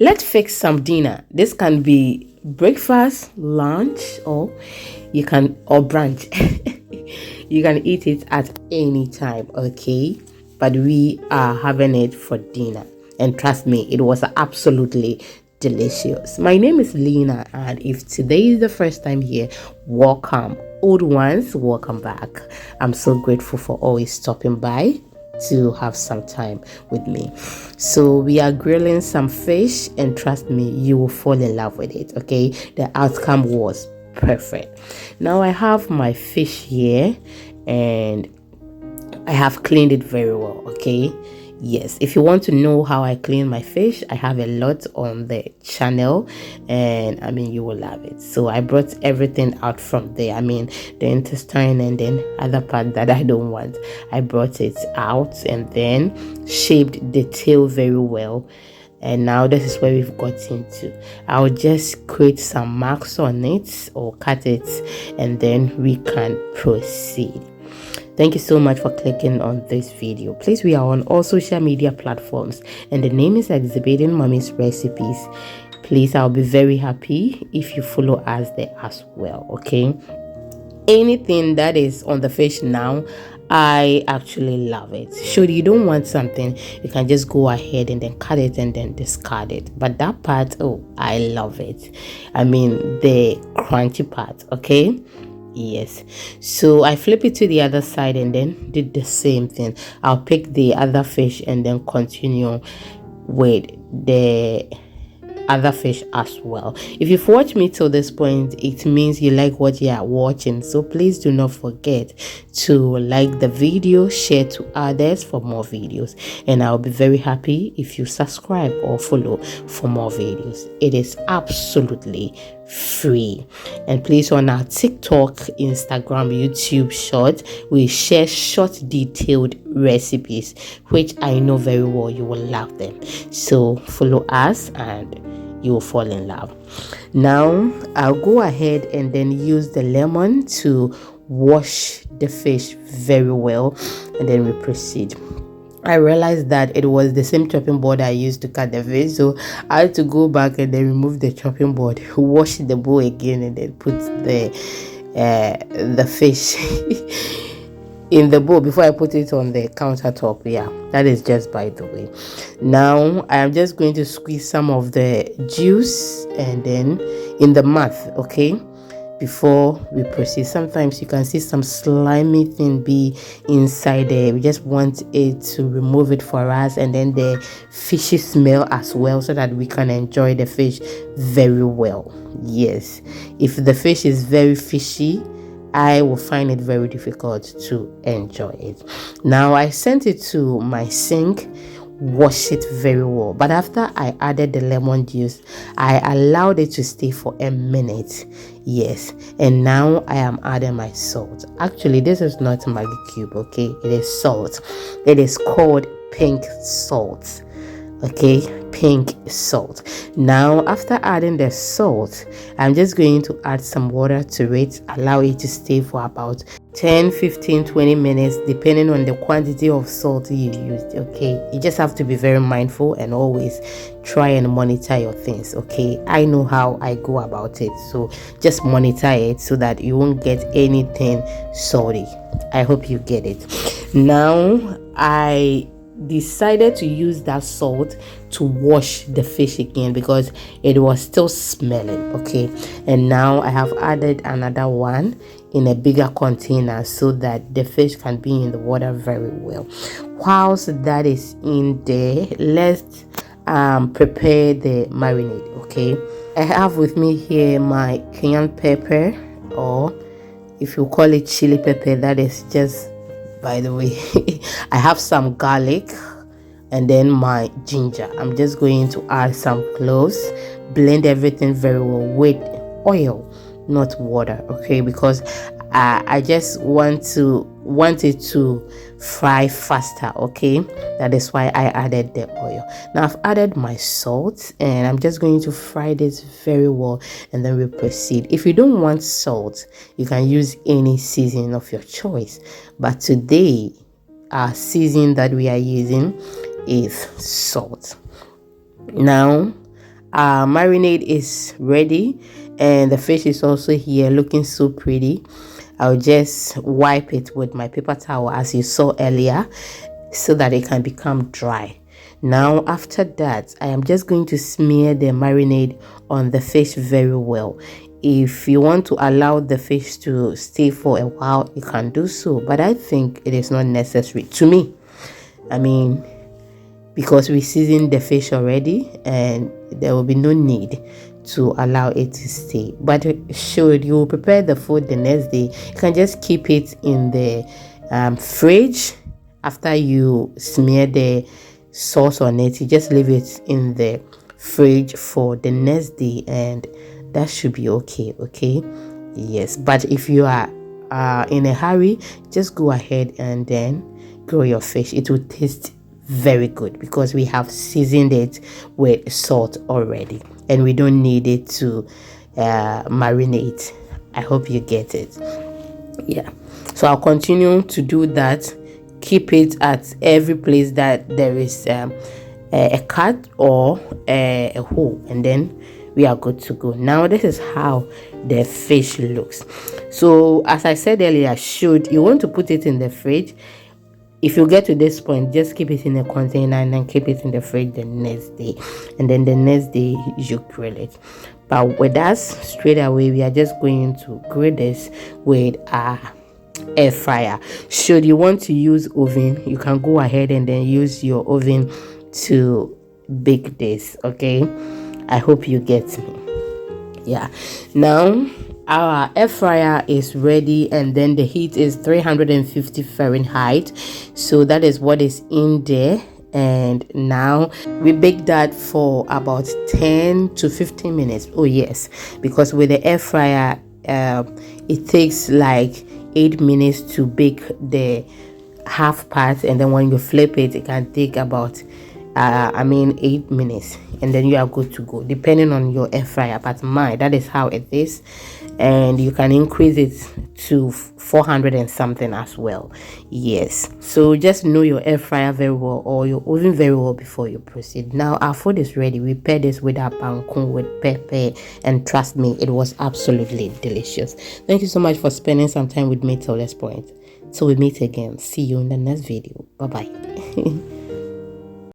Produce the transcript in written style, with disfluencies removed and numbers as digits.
Let's fix some dinner. This can be breakfast, lunch, or brunch. You can eat it at any time, okay? But we are having it for dinner. And trust me, it was absolutely delicious. My name is Lena, and if today is the first time here, welcome. Old ones, welcome back. I'm so grateful for always stopping by to have some time with me. So we are grilling some fish, and trust me, you will fall in love with it, okay? The outcome was perfect. Now I have my fish here, and I have cleaned it very well, okay? Yes, if you want to know how I clean my fish, I have a lot on the channel, and you will love it. So I brought everything out from there. The intestine and then other part that I don't want, I brought it out and then shaped the tail very well. And now this is where we've got into. I'll just create some marks on it or cut it, and then we can proceed. Thank you so much for clicking on this video. Please, we are on all social media platforms, and the name is Exhibiting Mommy's Recipes. Please, I'll be very happy if you follow us there as well, okay? Anything that is on the fish now, I actually love it. Should you don't want something, you can just go ahead and then cut it and then discard it. But that part, oh, I love it. The crunchy part, okay? Yes, so I flip it to the other side and then did the same thing. I'll pick the other fish and then continue with the other fish as well. If you've watched me till this point, it means you like what you are watching. So please do not forget to like the video, share to others for more videos, and I'll be very happy if you subscribe or follow for more videos. It is absolutely free. And please, on our TikTok, Instagram, YouTube short, we share short detailed recipes, which I know very well you will love them. So follow us and you will fall in love. Now I'll go ahead and then use the lemon to wash the fish very well, and then we proceed. I realized that it was the same chopping board I used to cut the fish, so I had to go back and then remove the chopping board, wash the bowl again, and then put the fish in the bowl before I put it on the countertop. Yeah, that is just by the way. Now I am just going to squeeze some of the juice and then in the mouth, okay, before we proceed. Sometimes you can see some slimy thing be inside there. We just want it to remove it for us, and then the fishy smell as well, so that we can enjoy the fish very well. Yes, if the fish is very fishy, I will find it very difficult to enjoy it. Now I sent it to my sink, wash it very well, but after I added the lemon juice, I allowed it to stay for a minute. Yes, and now I am adding my salt. Actually, this is not Maggi cube, okay? It is salt. It is called pink salt, okay? Pink salt. Now after adding the salt, I'm just going to add some water to it, allow it to stay for about 10, 15, 20 minutes depending on the quantity of salt you used, okay? You just have to be very mindful and always try and monitor your things, okay? I know how I go about it, so just monitor it so that you won't get anything salty. I hope you get it. Now I decided to use that salt to wash the fish again because it was still smelling, okay? And now I have added another one in a bigger container so that the fish can be in the water very well. Whilst that is in there, let's prepare the marinade, okay? I have with me here my cayenne pepper, or if you call it chili pepper, that is just by the way. I have some garlic and then my ginger. I'm just going to add some cloves, blend everything very well with oil, not water, okay? Because I just want it to fry faster, okay? That is why I added the oil. Now I've added my salt, and I'm just going to fry this very well, and then we proceed. If you don't want salt, you can use any seasoning of your choice, but today our seasoning that we are using is salt. Now Our marinade is ready, and the fish is also here looking so pretty. I'll just wipe it with my paper towel as you saw earlier, so that it can become dry. Now after that, I am just going to smear the marinade on the fish very well. If you want to allow the fish to stay for a while, you can do so, but I think it is not necessary to me. I mean, because we seasoned the fish already and there will be no need to allow it to stay. But should you prepare the food the next day, you can just keep it in the fridge. After you smear the sauce on it, you just leave it in the fridge for the next day, and that should be okay. Yes, but if you are in a hurry, just go ahead and then grill your fish. It will taste very good because we have seasoned it with salt already, and we don't need it to marinate. I hope you get it. Yeah, so I'll continue to do that. Keep it at every place that there is a cut or a hole, and then we are good to go. Now this is how the fish looks. So as I said earlier, should you want to put it in the fridge, if you get to this point, just keep it in a container and then keep it in the fridge the next day, and then the next day you grill it. But with us, straight away we are just going to grill this with our air fryer. Should you want to use oven, you can go ahead and then use your oven to bake this. Okay, I hope you get me. Yeah, now our air fryer is ready, and then the heat is 350 Fahrenheit, so that is what is in there. And now we bake that for about 10 to 15 minutes. Oh yes, because with the air fryer it takes like 8 minutes to bake the half part, and then when you flip it, it can take about 8 minutes, and then you are good to go depending on your air fryer. But mine, that is how it is, and you can increase it to 400 and something as well. Yes, so just know your air fryer very well or your oven very well before you proceed. Now our food is ready. We paired this with our pancake with pepper, and trust me, it was absolutely delicious. Thank you so much for spending some time with me till this point. Till we meet again, see you in the next video. Bye bye.